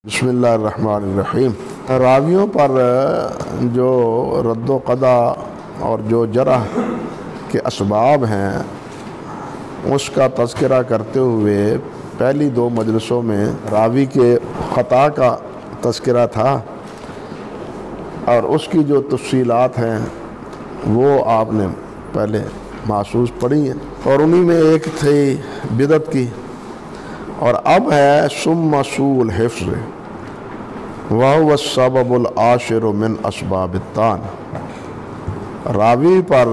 بسم اللہ الرحمن الرحیم۔ راویوں پر جو رد و قضا اور جو جرح کے اسباب ہیں اس کا تذکرہ کرتے ہوئے پہلی دو مجلسوں میں راوی کے خطا کا تذکرہ تھا اور اس کی جو تفصیلات ہیں وہ آپ نے پہلے محسوس پڑھی ہیں، اور انہی میں ایک تھی بدعت کی، اور اب ہے ثم سوء الحفظ وہو السبب العاشر من اسباب الطعن۔ راوی پر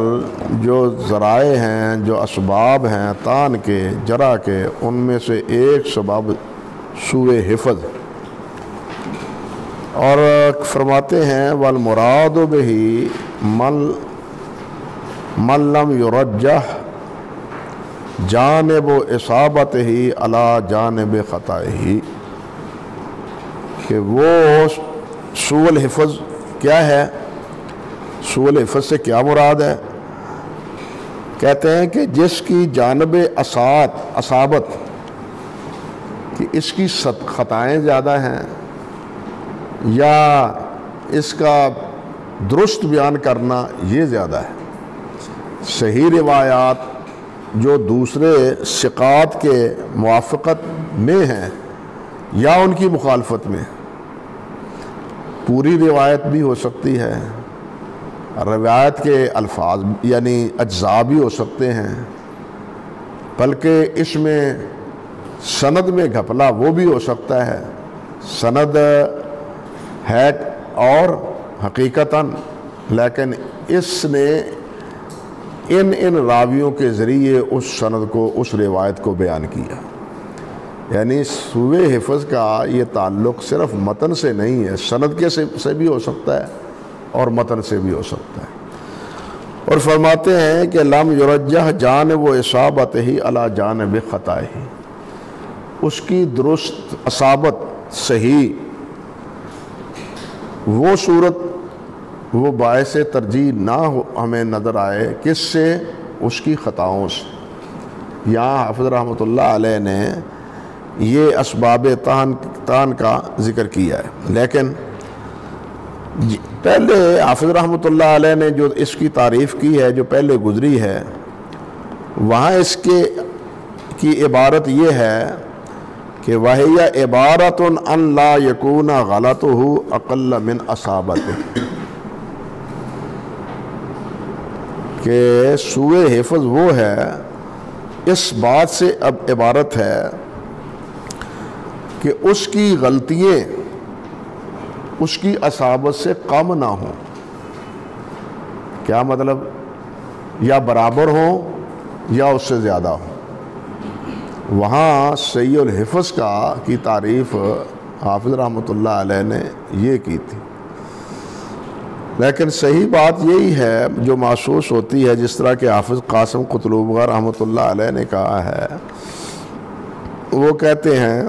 جو ذرائع ہیں، جو اسباب ہیں طعن کے، جرح کے، ان میں سے ایک سبب سوء حفظ، اور فرماتے ہیں والمراد بہ من لم یرجح جانب اصابتہ علی جانب خطائہ، کہ وہ سوء الحفظ کیا ہے، سوء الحفظ سے کیا مراد ہے؟ کہتے ہیں کہ جس کی جانب اصابت کہ اس کی خطائیں زیادہ ہیں یا اس کا درست بیان کرنا یہ زیادہ ہے۔ صحیح روایات جو دوسرے ثقات کے موافقت میں ہیں یا ان کی مخالفت میں، پوری روایت بھی ہو سکتی ہے، روایت کے الفاظ یعنی اجزاء بھی ہو سکتے ہیں، بلکہ اس میں سند میں گھپلا وہ بھی ہو سکتا ہے، سند ہے اور حقیقتاً لیکن اس نے ان راویوں کے ذریعے اس سند کو، اس روایت کو بیان کیا۔ یعنی سوء حفظ کا یہ تعلق صرف متن سے نہیں ہے، سند کے سے بھی ہو سکتا ہے اور متن سے بھی ہو سکتا ہے۔ اور فرماتے ہیں کہ لم یرجح جانب اصابتہ علی جانب خطائہ، اس کی درست اصابت صحیح وہ صورت، وہ باعث ترجیح نہ ہمیں نظر آئے، کس سے؟ اس کی خطاؤں سے۔ یہاں حافظ رحمۃ اللہ علیہ نے یہ اسباب طعن کا ذکر کیا ہے، لیکن پہلے حافظ رحمۃ اللہ علیہ نے جو اس کی تعریف کی ہے، جو پہلے گزری ہے، وہاں اس کی عبارت یہ ہے کہ وَهِيَ عِبَارَةٌ أَن لَا يَكُونَ غَلَطُهُ أَقَلَّ مِنْ أَصَابَتِهِ، کہ سوء حفظ وہ ہے، اس بات سے اب عبارت ہے کہ اس کی غلطیاں اس کی اصابت سے کم نہ ہوں۔ کیا مطلب؟ یا برابر ہوں یا اس سے زیادہ ہوں۔ وہاں صحیح الحفظ کی تعریف حافظ رحمۃ اللہ علیہ نے یہ کی تھی، لیکن صحیح بات یہی ہے جو محسوس ہوتی ہے، جس طرح کہ حافظ قاسم قطلوبگہ رحمۃ اللہ علیہ نے کہا ہے، وہ کہتے ہیں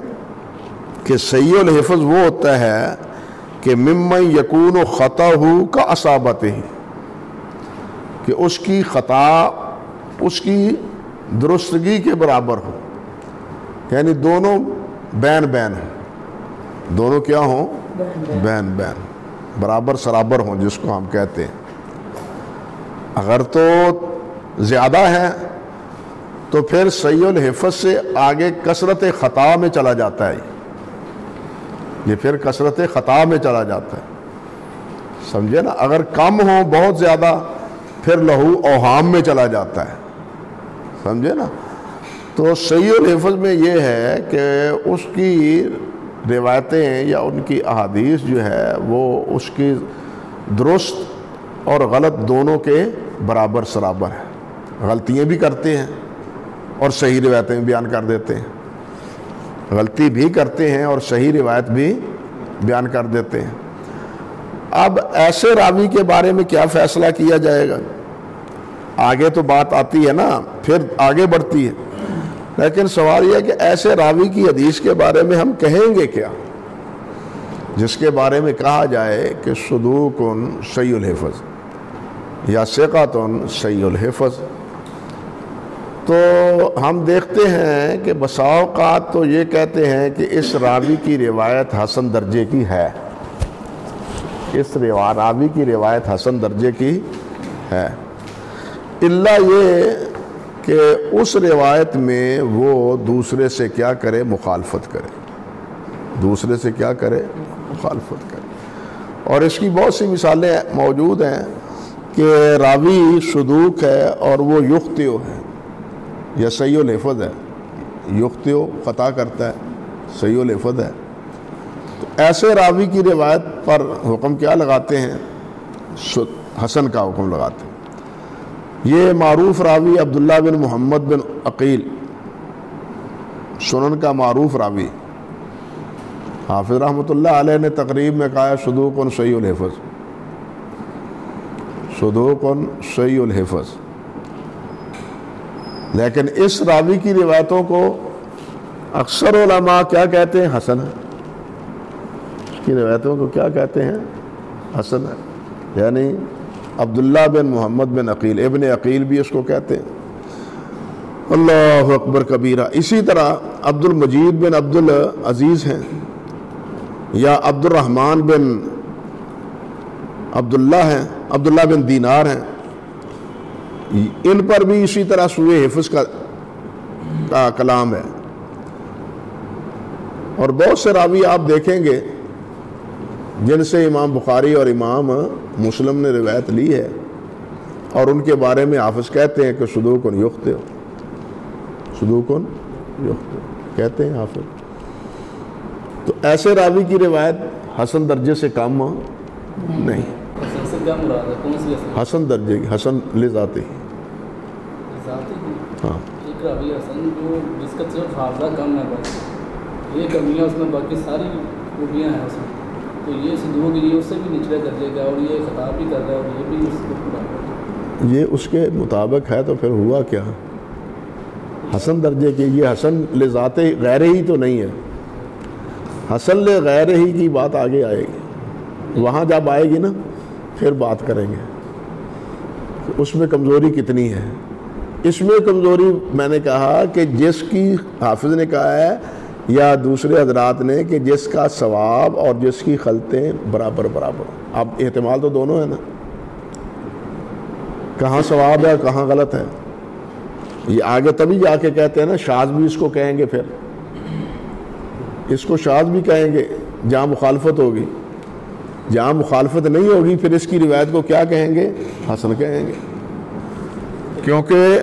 کہ صحیح الحفظ وہ ہوتا ہے کہ ممن یکون خطاہ کا اصابتہ، کہ اس کی خطا اس کی درستگی کے برابر ہو، یعنی دونوں بین بین ہوں، دونوں کیا ہوں؟ بین بین، برابر سرابر ہوں، جس کو ہم کہتے ہیں۔ اگر تو زیادہ ہے تو پھر صحیح الحفظ سے آگے کثرت خطا میں چلا جاتا ہے، یہ پھر کثرت خطا میں چلا جاتا ہے، سمجھے نا؟ اگر کم ہو بہت زیادہ پھر لہو اوہام میں چلا جاتا ہے، سمجھے نا؟ تو صحیح الحفظ میں یہ ہے کہ اس کی روایتیں یا ان کی احادیث جو ہے وہ اس کی درست اور غلط دونوں کے برابر سرابر ہے، غلطیاں بھی کرتے ہیں اور صحیح روایتیں بیان کر دیتے ہیں، غلطی بھی کرتے ہیں اور صحیح روایت بھی بیان کر دیتے ہیں۔ اب ایسے راوی کے بارے میں کیا فیصلہ کیا جائے گا؟ آگے تو بات آتی ہے نا، پھر آگے بڑھتی ہے، لیکن سوال یہ ہے کہ ایسے راوی کی حدیث کے بارے میں ہم کہیں گے کیا، جس کے بارے میں کہا جائے کہ صدوقٌ صحیح الحفظ یا ثقۃٌ صحیح الحفظ، تو ہم دیکھتے ہیں کہ بسا اوقات تو یہ کہتے ہیں کہ اس راوی کی روایت حسن درجے کی ہے، اس راوی کی روایت حسن درجے کی ہے، الا یہ کہ اس روایت میں وہ دوسرے سے کیا کرے، مخالفت کرے، دوسرے سے کیا کرے، مخالفت کرے۔ اور اس کی بہت سی مثالیں موجود ہیں کہ راوی صدوق ہے اور وہ یخطئ ہے یا صحیح الحفظ ہے، یخطئ خطا کرتا ہے، صحیح الحفظ ہے، تو ایسے راوی کی روایت پر حکم کیا لگاتے ہیں، حسن کا حکم لگاتے ہیں۔ یہ معروف راوی عبداللہ بن محمد بن عقیل، سنن کا معروف راوی، حافظ رحمۃ اللہ علیہ نے تقریب میں کہا ہے صدوق صحیح الحفظ، صدوق صحیح الحفظ، لیکن اس راوی کی روایتوں کو اکثر علماء کیا کہتے ہیں، حسن ہے، اس کی روایتوں کو کیا کہتے ہیں، حسن ہے، یعنی عبداللہ بن محمد بن عقیل، ابن عقیل بھی اس کو کہتے ہیں۔ اللہ اکبر کبیرہ۔ اسی طرح عبد المجید بن عبد العزیز ہیں یا عبد الرحمن بن عبداللہ ہیں، عبداللہ بن دینار ہیں، ان پر بھی اسی طرح سوء حفظ کا کلام ہے۔ اور بہت سے راوی آپ دیکھیں گے جن سے امام بخاری اور امام مسلم نے روایت لی ہے اور ان کے بارے میں حافظ کہتے ہیں کہ صدوق یخطئ، صدوق یخطئ کہتے ہیں حافظ، تو ایسے راوی کی روایت حسن درجے سے کم نہیں، حسن درجے کی، حسن لذاتی، ہاں، ایک راوی حسن جو جس کا صرف حافظہ کم ہے، بس یہ کمیاں اس میں، باقی ساری خوبیاں ہیں اس میں، تو یہ صدوق یہ اس سے بھی نچلے درجے کا، اور یہ خطا بھی کر رہا ہے، اور یہ بھی اس کو پورا، یہ اس کے مطابق ہے، تو پھر ہوا کیا، حسن درجے کی، یہ حسن لذات غیر ہی تو نہیں ہے، حسن لغیر ہی کی بات آگے آئے گی، وہاں جب آئے گی نا پھر بات کریں گے کہ اس میں کمزوری کتنی ہے۔ اس میں کمزوری میں نے کہا کہ جس کی حافظ نے کہا ہے یا دوسرے حضرات نے کہ جس کا ثواب اور جس کی خلطیں برابر برابر، اب احتمال تو دونوں ہے نا، کہاں ثواب ہے کہاں غلط ہے، یہ آگے تبھی جا کے کہتے ہیں نا، شاذ بھی اس کو کہیں گے، پھر اس کو شاذ بھی کہیں گے جہاں مخالفت ہوگی، جہاں مخالفت نہیں ہوگی پھر اس کی روایت کو کیا کہیں گے، حسن کہیں گے، کیونکہ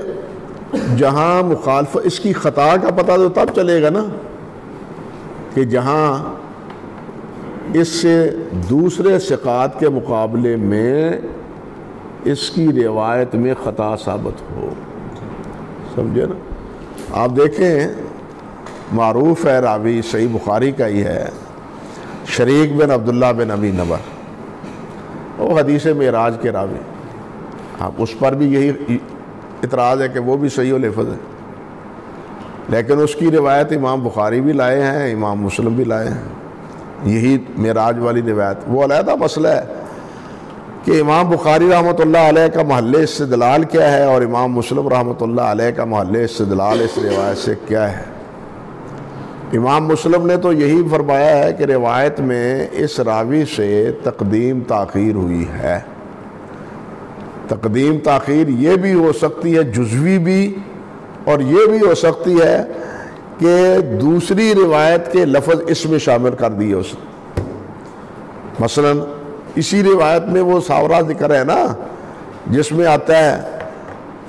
جہاں مخالفت، اس کی خطا کا پتہ تو تب چلے گا نا کہ جہاں اس سے دوسرے ثقات کے مقابلے میں اس کی روایت میں خطا ثابت ہو، سمجھے نا۔ آپ دیکھیں معروف ہے راوی، صحیح بخاری کا ہی ہے، شریک بن عبداللہ بن ابی نبر، وہ حدیث معراج کے راوی، آپ اس پر بھی یہی اعتراض ہے کہ وہ بھی صحیح الحفظ ہے، لیکن اس کی روایت امام بخاری بھی لائے ہیں، امام مسلم بھی لائے ہیں، یہی معراج والی روایت، وہ علیحدہ مسئلہ ہے کہ امام بخاری رحمۃ اللہ علیہ کا محل استدلال کیا ہے اور امام مسلم رحمۃ اللہ علیہ کا محل استدلال اس روایت سے کیا ہے۔ امام مسلم نے تو یہی فرمایا ہے کہ روایت میں اس راوی سے تقدیم تاخیر ہوئی ہے، تقدیم تاخیر یہ بھی ہو سکتی ہے جزوی بھی، اور یہ بھی ہو سکتی ہے کہ دوسری روایت کے لفظ اس میں شامل کر دیے اس نے، مثلا اسی روایت میں وہ ساورا ذکر ہے نا جس میں آتا ہے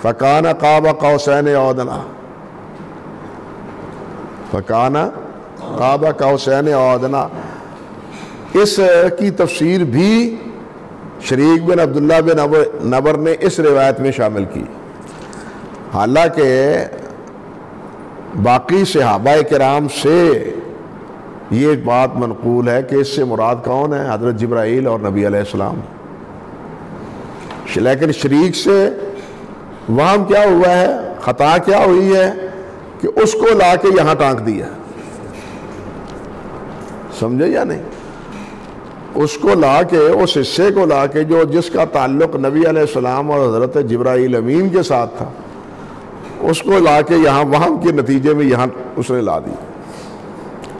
فَكَانَ قَابَ قَوْسَيْنِ أَوْ أَدْنَىٰ، فَكَانَ قَابَ قَوْسَيْنِ أَوْ أَدْنَىٰ، اس کی تفسیر بھی شریک بن عبداللہ بن نبر نے اس روایت میں شامل کی، حالانکہ باقی صحابہ کرام سے یہ بات منقول ہے کہ اس سے مراد کون ہے، حضرت جبرائیل اور نبی علیہ السلام، لیکن شریک سے وہاں کیا ہوا ہے، خطا کیا ہوئی ہے کہ اس کو لا کے یہاں ٹانک دیا، سمجھے یا نہیں، اس کو لا کے، اس حصے کو لا کے جو جس کا تعلق نبی علیہ السلام اور حضرت جبرائیل امین کے ساتھ تھا، اس کو لا کے یہاں وہاں کے نتیجے میں یہاں اس نے لا دی.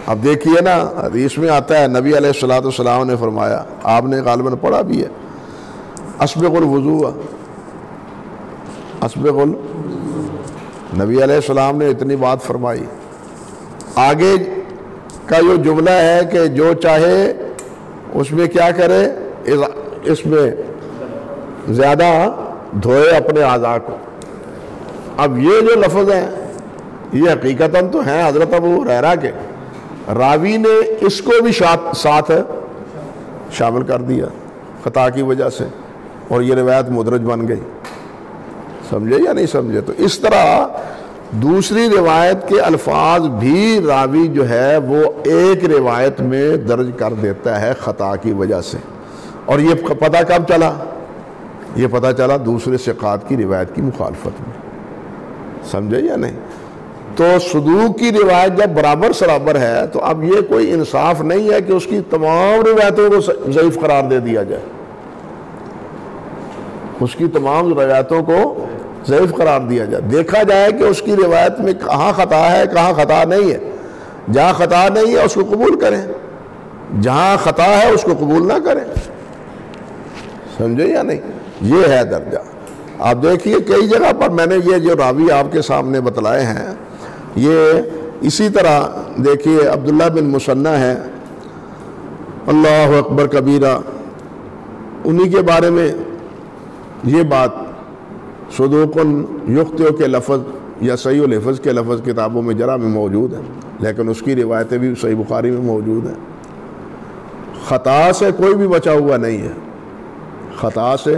اب دیکھیے نا حدیث میں آتا ہے نبی علیہ الصلوۃ والسلام نے فرمایا, آپ نے غالباً پڑھا بھی ہے, اسبغ الوضوء, اسبغ نبی علیہ السلام نے اتنی بات فرمائی. آگے کا جو جملہ ہے کہ جو چاہے اس میں کیا کرے, اس میں زیادہ دھوئے اپنے اعضاء کو. اب یہ جو لفظ ہیں یہ حقیقتاً تو ہیں حضرت ابو ہریرہ کے, راوی نے اس کو بھی ساتھ شامل کر دیا خطا کی وجہ سے, اور یہ روایت مدرج بن گئی. سمجھے یا نہیں سمجھے؟ تو اس طرح دوسری روایت کے الفاظ بھی راوی جو ہے وہ ایک روایت میں درج کر دیتا ہے خطا کی وجہ سے. اور یہ پتہ کب چلا؟ یہ پتہ چلا دوسرے ثقات کی روایت کی مخالفت میں. سمجھے یا نہیں؟ تو صدوق کی روایت جب برابر سرابر ہے تو اب یہ کوئی انصاف نہیں ہے کہ اس کی تمام روایتوں کو ضعیف قرار دے دیا جائے, اس کی تمام روایتوں کو ضعیف قرار دیا جائے. دیکھا جائے کہ اس کی روایت میں کہاں خطا ہے کہاں خطا نہیں ہے. جہاں خطا نہیں ہے اس کو قبول کریں, جہاں خطا ہے اس کو قبول نہ کریں. سمجھے یا نہیں؟ یہ ہے درجہ. آپ دیکھیے کئی جگہ پر میں نے یہ جو راوی آپ کے سامنے بتلائے ہیں, یہ اسی طرح دیکھیے عبداللہ بن مسنہ ہے, اللہ اکبر کبیرہ, انہی کے بارے میں یہ بات صدوق یخطئ کے لفظ یا صحیح الحفظ کے لفظ کتابوں میں جرح میں موجود ہے, لیکن اس کی روایتیں بھی صحیح بخاری میں موجود ہیں. خطا سے کوئی بھی بچا ہوا نہیں ہے, خطا سے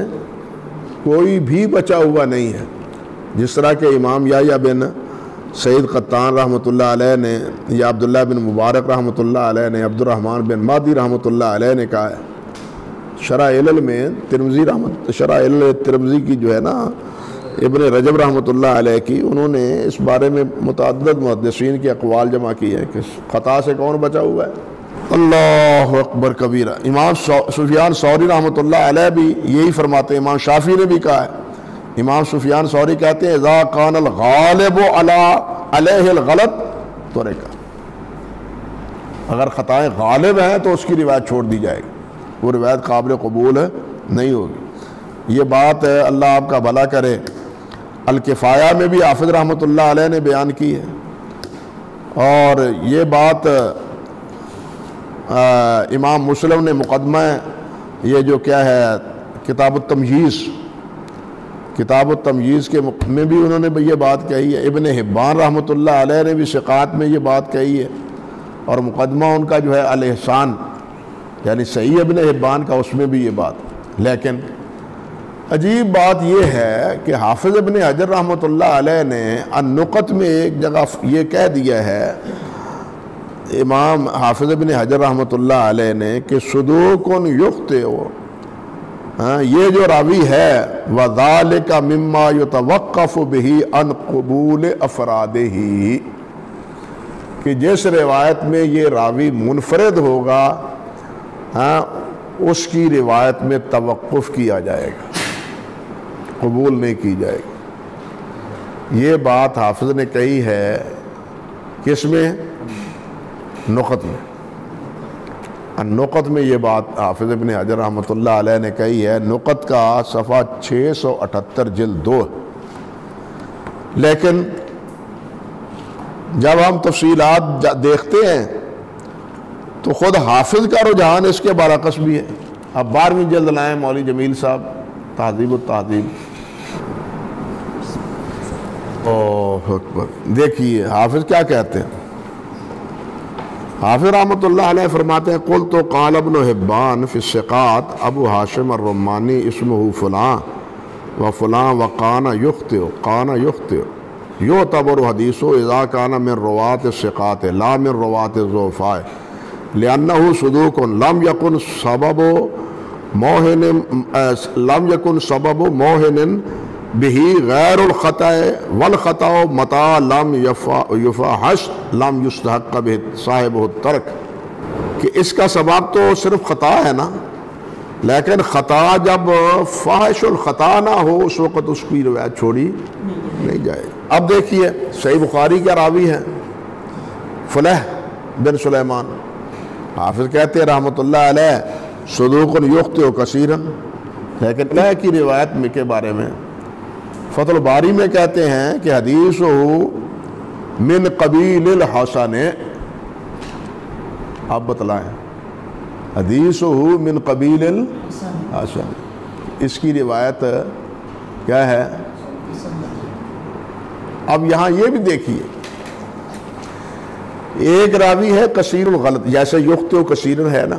کوئی بھی بچا ہوا نہیں ہے. جس طرح کہ امام یحییٰ بن سعید قطان رحمۃ اللہ علیہ نے یا عبداللہ بن مبارک رحمۃ اللہ علیہ نے عبد الرحمن بن مہدی رحمۃ اللہ علیہ نے کہا ہے, شرح علل میں شرح علل ترمذی کی جو ہے نا ابن رجب رحمۃ اللہ علیہ کی, انہوں نے اس بارے میں متعدد محدثین کے اقوال جمع کی ہے کہ خطا سے کون بچا ہوا ہے. اللہ اکبر کبیرہ. امام سفیان ثوری رحمۃ اللہ علیہ بھی یہی فرماتے ہیں, امام شافعی نے بھی کہا ہے. امام سفیان ثوری کہتے ہیں اذا کان الغالب علیہ الغلط ترک, اگر خطائیں غالب ہیں تو اس کی روایت چھوڑ دی جائے گی, وہ روایت قابل قبول نہیں ہوگی. یہ بات اللہ آپ کا بھلا کرے الکفایہ میں بھی حافظ رحمۃ اللہ علیہ نے بیان کی ہے, اور یہ بات امام مسلم نے مقدمہ یہ جو کیا ہے کتاب التمییز کے میں بھی انہوں نے یہ بات کہی ہے. ابن حبان رحمۃ اللہ علیہ نے بھی ثقات میں یہ بات کہی ہے, اور مقدمہ ان کا جو ہے الاحسان یعنی صحیح ابن حبان کا, اس میں بھی یہ بات. لیکن عجیب بات یہ ہے کہ حافظ ابن حجر رحمۃ اللہ علیہ نے النقط میں ایک جگہ یہ کہہ دیا ہے, امام حافظ ابن حجر رحمۃ اللہ علیہ نے, کہ صدوق یخطئ, یہ جو راوی ہے وَذَلِكَ مِمَّا يُتَوَقَّفُ بِهِ عَنْ قُبُولِ أَفْرَادِهِ, کہ جس روایت میں یہ راوی منفرد ہوگا اس کی روایت میں توقف کیا جائے گا, قبول نہیں کی جائے گی. یہ بات حافظ نے کہی ہے کس میں؟ نقط میں. النقط میں یہ بات حافظ ابن حجر رحمۃ اللہ علیہ نے کہی ہے, نقط کا صفحہ 678 جلد 2. لیکن جب ہم تفصیلات دیکھتے ہیں تو خود حافظ کا رجحان اس کے برعکس بھی ہے. اب 12ویں جلد لائیں مولوی جمیل صاحب, تہذیب التہذیب. اوہ اکبر. دیکھیے حافظ کیا کہتے ہیں. حافظ رحمۃ اللہ علیہ فرماتے ہیں قلت قال ابن حبان فی الثقات ابو ہاشم الرمانی اسمہ فلاں و فلاں وقان یخطئ یعتبر حدیث اذا کان من روات الثقات لا من روات الضعفاء لأنه صدوق لم يكن سبب موہن به غیر الخطأ والخطأ متى لم يفحش لم يستحق به صاحبه الترک, کہ اس کا سبب تو صرف خطا ہے نا, لیکن خطا جب فاحش الخطا نہ ہو اس وقت اس کی روایت چھوڑی نہیں جائے. اب دیکھیے صحیح بخاری کے راوی ہیں فلح بن سلیمان. حافظ کہتے ہیں رحمۃ اللہ علیہ صدوق یخطئ کثیرا، لیکن فلح کی روایت کے بارے میں فتح الباری میں کہتے ہیں کہ حدیثہ من قبیل الحسن. آپ بتلائیں حدیثہ من قبیل الحسن، اس کی روایت کیا ہے؟ اب یہاں یہ بھی دیکھیے ایک راوی ہے کثیر الغلط، جیسے یخطئ کثیرا ہے نا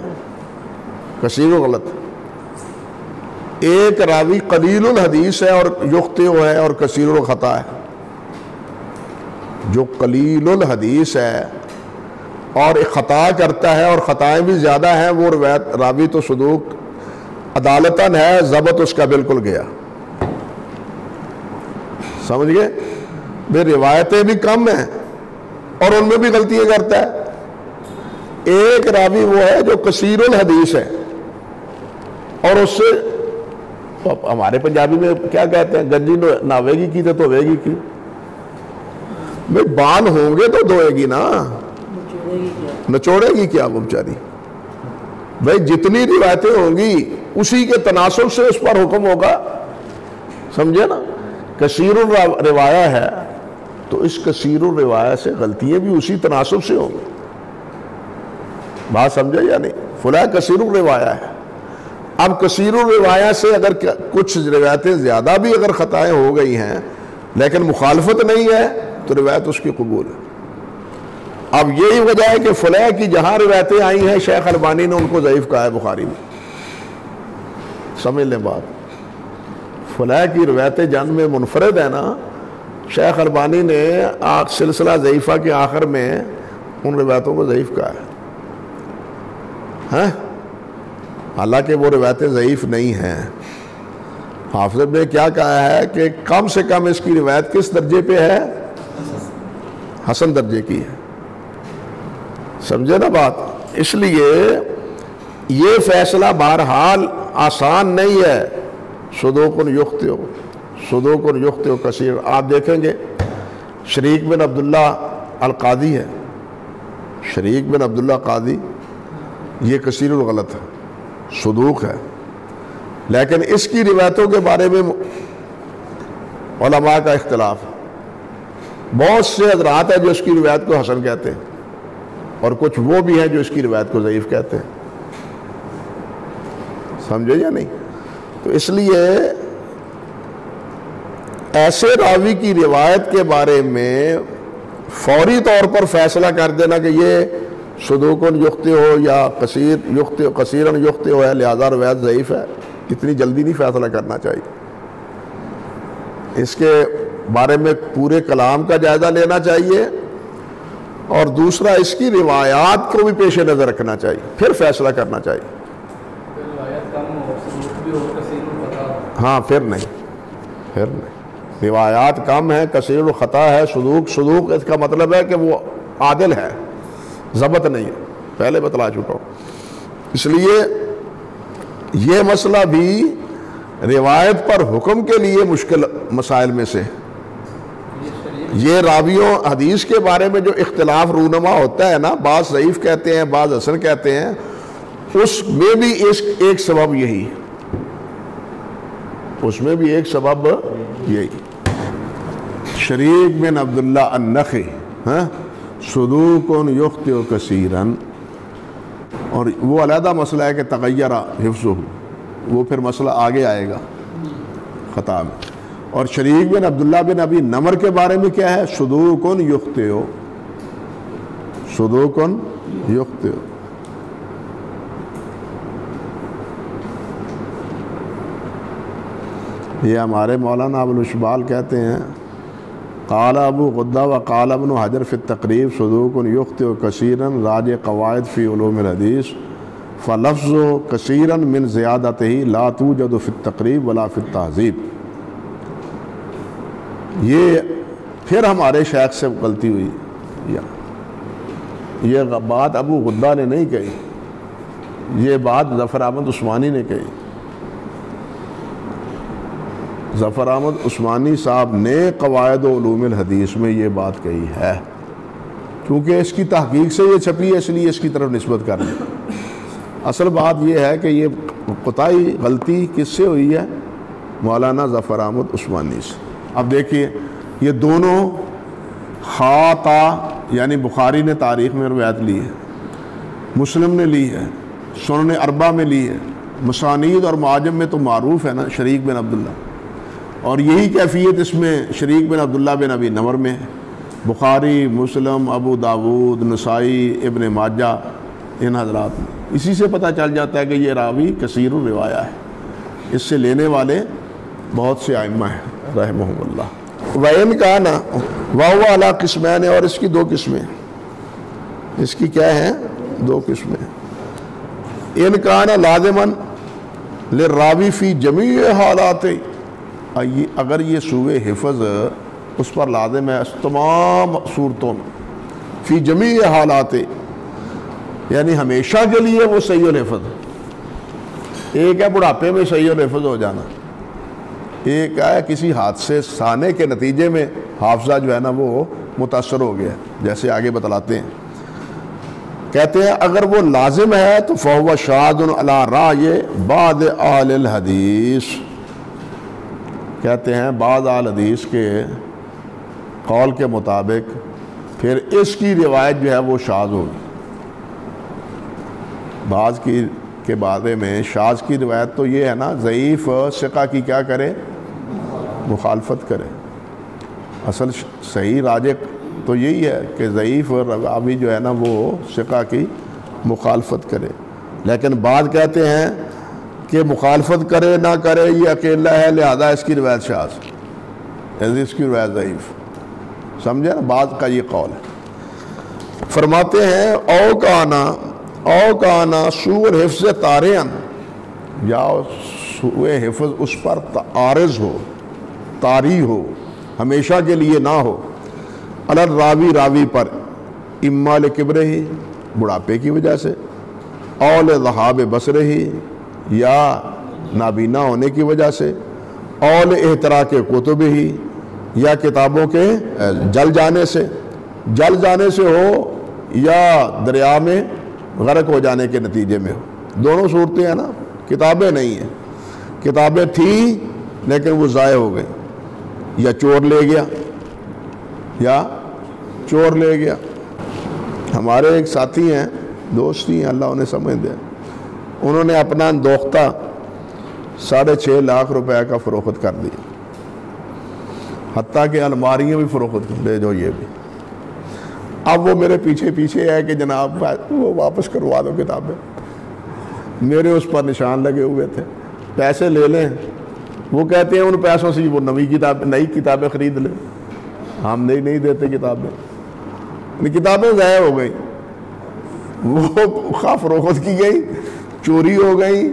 کثیر الغلط، ایک راوی قلیل الحدیث ہے اور یخطئ ہے اور کثیر الخطا ہے. جو قلیل الحدیث ہے اور خطا کرتا ہے اور خطائیں بھی زیادہ ہیں، وہ راوی تو صدوق عدالتاً ہے، ضبط اس کا بالکل گیا. سمجھ گئے؟ بے روایتیں بھی کم ہیں اور ان میں بھی غلطیاں کرتا ہے. ایک راوی وہ ہے جو کثیر الحدیث ہے اور اس سے ہمارے پنجابی میں کیا کہتے ہیں، گنجی ناوے گی کی تو ہوئے گی کی. بھئی بال ہوں گے تو دھوئے گی نا، نچوڑے گی کیا وہ بیچاری. بھئی جتنی روایتیں ہوں گی اسی کے تناسب سے اس پر حکم ہوگا. سمجھے نا؟ کثیر الروایہ ہے تو اس کثیر الروایہ سے غلطیاں بھی اسی تناسب سے ہوں گی. بات سمجھے یا نہیں؟ فلاں کثیر الروایہ ہے. اب کثیر الروایہ سے اگر کچھ روایتیں زیادہ بھی اگر خطائیں ہو گئی ہیں لیکن مخالفت نہیں ہے تو روایت اس کی قبول ہے. اب یہی وجہ ہے کہ فلاں کی جہاں روایتیں آئی ہیں شیخ البانی نے ان کو ضعیف کہا ہے بخاری میں. سمجھ لیں بات، فلاں کی روایتیں جن میں منفرد ہے نا، شیخ البانی نے سلسلہ ضعیفہ کے آخر میں ان روایتوں کو ضعیف کہا ہے. حالانکہ وہ روایتیں ضعیف نہیں ہیں. حافظ نے کیا کہا ہے کہ کم سے کم اس کی روایت کس درجے پہ ہے؟ حسن درجے کی ہے. سمجھے نا بات؟ اس لیے یہ فیصلہ بہرحال آسان نہیں ہے. صدوق یخطئ کثیر. آپ دیکھیں گے شریک بن عبداللہ القاضی ہے، شریک بن عبداللہ قاضی، یہ کثیر الغلط ہے، صدوق ہے، لیکن اس کی روایتوں کے بارے میں علماء کا اختلاف. بہت سے حضرات ہیں جو اس کی روایت کو حسن کہتے ہیں اور کچھ وہ بھی ہیں جو اس کی روایت کو ضعیف کہتے ہیں. سمجھے یا نہیں؟ تو اس لیے ایسے راوی کی روایت کے بارے میں فوری طور پر فیصلہ کر دینا کہ یہ صدوق یخطئ ہو یا کثیرا یخطئ ہو ہے لہذا روایت ضعیف ہے، اتنی جلدی نہیں فیصلہ کرنا چاہیے. اس کے بارے میں پورے کلام کا جائزہ لینا چاہیے اور دوسرا اس کی روایات کو بھی پیش نظر رکھنا چاہیے، پھر فیصلہ کرنا چاہیے. ہاں پھر نہیں، روایات کم ہیں، کثیر الخطا ہے. صدوق اس کا مطلب ہے کہ وہ عادل ہے، ضبط نہیں ہے، پہلے بتلا چکا ہوں. اس لیے یہ مسئلہ بھی روایت پر حکم کے لیے مشکل مسائل میں سے. یہ راویوں حدیث کے بارے میں جو اختلاف رونما ہوتا ہے نا، بعض ضعیف کہتے ہیں بعض حسن کہتے ہیں، اس میں بھی ایک سبب یہی، اس میں بھی ایک سبب یہی. شریک بن عبداللہ النخعی صدوق یخطئ کثیرا، اور وہ علیحدہ مسئلہ ہے کہ تغیر حفظہ، وہ پھر مسئلہ آگے آئے گا خطا میں. اور شریک بن عبداللہ بن ابی نمر کے بارے میں کیا ہے؟ صدوق یخطئ. یہ ہمارے مولانا ابوالاشبال کہتے ہیں قال ابو غدہ وقال ابن حجر فی التقریب صدوق یخطئ کثیرا راجع قواعد فی علوم الحدیث فلفظ کثیرا من زیادتہ لا توجد فی التقریب ولا فی التہذیب. یہ پھر ہمارے شیخ سے غلطی ہوئی. یہ بات ابو غدہ نے نہیں کہی، یہ بات ظفر احمد عثمانی نے کہی. ظفر احمد عثمانی صاحب نے قواعد و علوم الحدیث میں یہ بات کہی ہے، کیونکہ اس کی تحقیق سے یہ چھپی ہے اس لیے اس کی طرف نسبت کر لیں۔ اصل بات یہ ہے کہ یہ قطعی غلطی کس سے ہوئی ہے؟ مولانا ظفر احمد عثمانی سے۔ اب دیکھیے یہ دونوں خاطا، یعنی بخاری نے تاریخ میں روایت لی ہے، مسلم نے لی ہے، سنن اربعہ میں لی ہے، مسانید اور معاجم میں تو معروف ہے نا شریک بن عبداللہ، اور یہی کیفیت اس میں شریک بن عبداللہ بن ابی نمر میں ہے۔ بخاری، مسلم، ابو داود، نسائی، ابن ماجہ، ان حضرات میں اسی سے پتہ چل جاتا ہے کہ یہ راوی کثیر الروایہ ہے، اس سے لینے والے بہت سے ائمہ ہیں رحمہم اللہ۔ وَإِنْ كَانَ وَهُوَ عَلَىٰ قِسْمَيْنِ، اور اس کی دو قسمیں، اس کی کیا ہیں؟ دو قسمیں۔ إِنْ كَانَ لَازِمًا لِلرَّاوِي فِي جَمِيعِ حَالَاتِ، اگر یہ سوء حفظ اس پر لازم ہے تمام صورتوں میں، فی جمیع حالات، یعنی ہمیشہ کے لیے وہ صحیح الحفظ۔ ایک ہے بڑھاپے میں صحیح الحفظ ہو جانا، ایک ہے کسی حادثے سانے کے نتیجے میں حافظہ جو ہے نا وہ متاثر ہو گیا، جیسے آگے بتلاتے ہیں۔ کہتے ہیں اگر وہ لازم ہے تو فَهُوَ شَاذٌ عَلَىٰ رَأْيِ بَعْضِ أَهْلِ الْحَدِيثِ، کہتے ہیں بعض اہل حدیث کے قول کے مطابق پھر اس کی روایت جو ہے وہ شاذ ہوگی۔ بعض کے بارے میں شاذ کی روایت تو یہ ہے نا ضعیف ثقہ کی کیا کرے؟ مخالفت کرے۔ اصل صحیح راجح تو یہی ہے کہ ضعیف راوی جو ہے نا وہ ثقہ کی مخالفت کرے، لیکن بعض کہتے ہیں کہ مخالفت کرے نہ کرے یہ اکیلا ہے لہذا اس کی روایت شاذ، اس کی روایت ضعیف، سمجھے نا؟ بعض کا یہ قول ہے۔ فرماتے ہیں او کانا سوء الحفظ طارئا، یا سوء حفظ اس پر عارض ہو، طاری ہو، ہمیشہ کے لیے نہ ہو، علی الراوی، راوی پر، اما لکبرہ، بڑھاپے کی وجہ سے، او لذہاب بصرہ، یا نابینا ہونے کی وجہ سے، او لاحتراق کتبہ، یا کتابوں کے جل جانے سے ہو، یا دریا میں غرق ہو جانے کے نتیجے میں ہو۔ دونوں صورتیں ہیں نا، کتابیں نہیں ہیں، کتابیں تھیں لیکن وہ ضائع ہو گئی، یا چور لے گیا۔ ہمارے ایک ساتھی ہیں، دوست ہی ہیں، اللہ انہیں سمجھ دے، انہوں نے اپنا دوختہ 6.5 لاکھ روپے کا فروخت کر دیا، حتیٰ کہ الماریاں بھی فروخت لے جو یہ بھی۔ اب وہ میرے پیچھے ہے کہ جناب وہ واپس کروا دو کتابیں، میرے اس پر نشان لگے ہوئے تھے، پیسے لے لیں۔ وہ کہتے ہیں ان پیسوں سے وہ نئی کتابیں خرید لیں، ہم نہیں دیتے کتابیں، کتابیں ضائع ہو گئی، وہ خواہ فروخت کی گئی، چوری ہو گئی،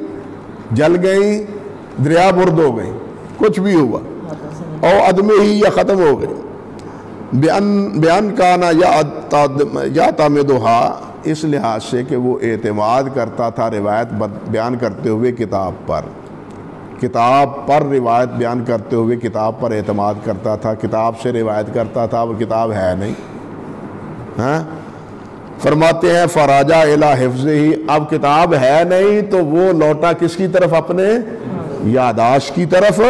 جل گئی، دریا برد ہو گئی، کچھ بھی ہوا، او عدم ہی یا ختم ہو گئی۔ بیان کانا یا تعمدھا، اس لحاظ سے کہ وہ اعتماد کرتا تھا روایت بیان کرتے ہوئے کتاب پر روایت بیان کرتے ہوئے کتاب پر اعتماد کرتا تھا، کتاب سے روایت کرتا تھا، وہ کتاب ہے نہیں، ہاں؟ فرماتے ہیں فراجع الی حفظہ، اب کتاب ہے نہیں تو وہ لوٹا کس کی طرف؟ اپنے یادداشت کی طرف،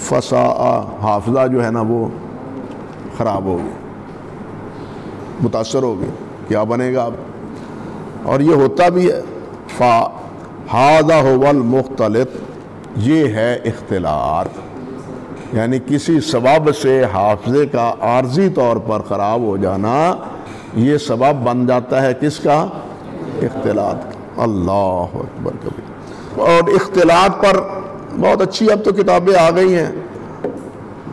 فساء، حافظہ جو ہے نا وہ خراب ہو گئی، متاثر ہو گئی، کیا بنے گا اب؟ اور یہ ہوتا بھی ہے۔ فَهَذَا هُوَ الْمُخْتَلِطُ، یہ ہے اختلاط، یعنی کسی سبب سے حافظے کا عارضی طور پر خراب ہو جانا، یہ سبب بن جاتا ہے کس کا؟ اختلاط کا۔ اللہ اکبر کبھی۔ اور اختلاط پر بہت اچھی اب تو کتابیں آ گئی ہیں،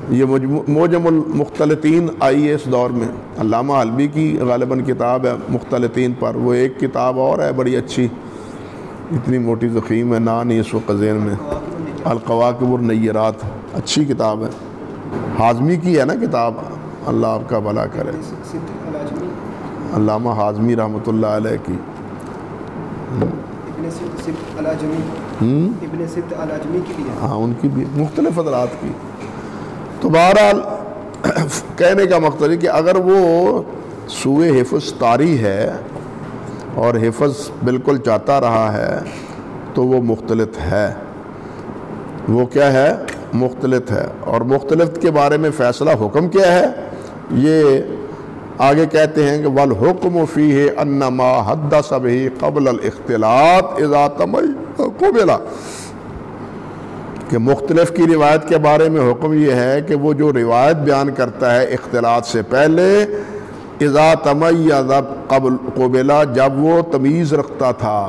یہ موجم المختلطین آئی ہے اس دور میں، علامہ حلبی کی غالباً کتاب ہے مختلطین پر، وہ ایک کتاب اور ہے بڑی اچھی، اتنی موٹی ضخیم ہے، نا نہیں اس وقت ذہن میں، القواکب النیرات، اچھی کتاب ہے، حازمی کی ہے نا کتاب، اللہ آپ کا بھلا کرے، علامہ حازمی رحمۃ اللہ علیہ کی، ابن سبت العجمی ابن سبت العجمی کی بھی ہے؟ ہاں ان کی بھی مختلف حضرات کی. تو بہرحال کہنے کا مقصد ہے کہ اگر وہ سوئے حفظ طاری ہے اور حفظ بالکل چاہتا رہا ہے تو وہ مختلط ہے. وہ کیا ہے؟ مختلط ہے. اور مختلط کے بارے میں فیصلہ حکم کیا ہے؟ یہ آگے کہتے ہیں کہ والحکم فیہ انما حدث بہ قبل الاختلاط اذا قبل، کہ مختلف کی روایت کے بارے میں حکم یہ ہے کہ وہ جو روایت بیان کرتا ہے اختلاط سے پہلے، اذا تمیز قبل، جب وہ تمیز رکھتا تھا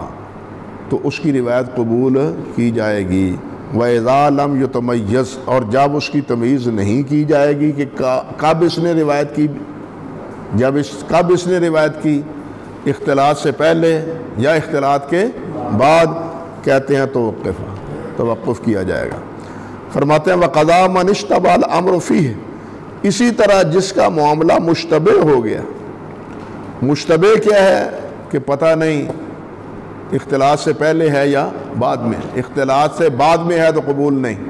تو اس کی روایت قبول کی جائے گی. وَإِذَا لَمْ يُتَمَيَّز، اور جب اس کی تمیز نہیں کی جائے گی کہ کب اس نے روایت کی، کب اس نے روایت کی، اختلاط سے پہلے یا اختلاط کے بعد، کہتے ہیں توقف کیا جائے گا. فرماتے ہیں وَقَضَى مَنِ اشْتَبَهَ الْأَمْرُ فِيهِ، اسی طرح جس کا معاملہ مشتبہ ہو گیا. مشتبہ کیا ہے؟ کہ پتہ نہیں اختلاط سے پہلے ہے یا بعد میں. اختلاط سے بعد میں ہے تو قبول نہیں،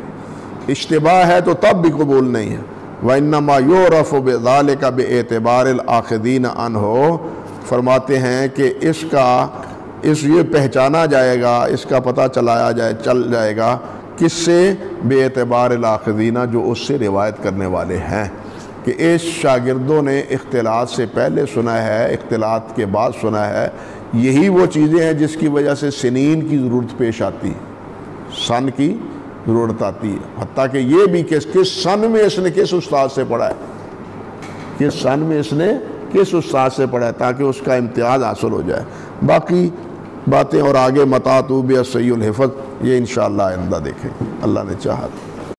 اشتباہ ہے تو تب بھی قبول نہیں ہے. وَإِنَّمَا يُعْرَفُ بِذَلِكَ بِاعْتِبَارِ الْآخِذِينَ عَنْهُ، فرماتے ہیں کہ یہ پہچانا جائے گا، اس کا پتہ چل جائے گا کس سے؟ بے اعتبار الاخذین، جو اس سے روایت کرنے والے ہیں. کہ اس شاگردوں نے اختلاط سے پہلے سنا ہے، اختلاط کے بعد سنا ہے. یہی وہ چیزیں ہیں جس کی وجہ سے سنین کی ضرورت پیش آتی ہے، سن کی ضرورت آتی ہے. حتیٰ کہ یہ بھی کہ کس سن میں اس نے کس استاد سے پڑھا ہے، کس سن میں اس نے کس استاد سے پڑھا ہے، تاکہ اس کا امتیاز حاصل ہو جائے. باقی باتیں اور آگے متاع تو بصحیح الحفظ، یہ انشاءاللہ آئندہ دیکھیں اللہ نے چاہا.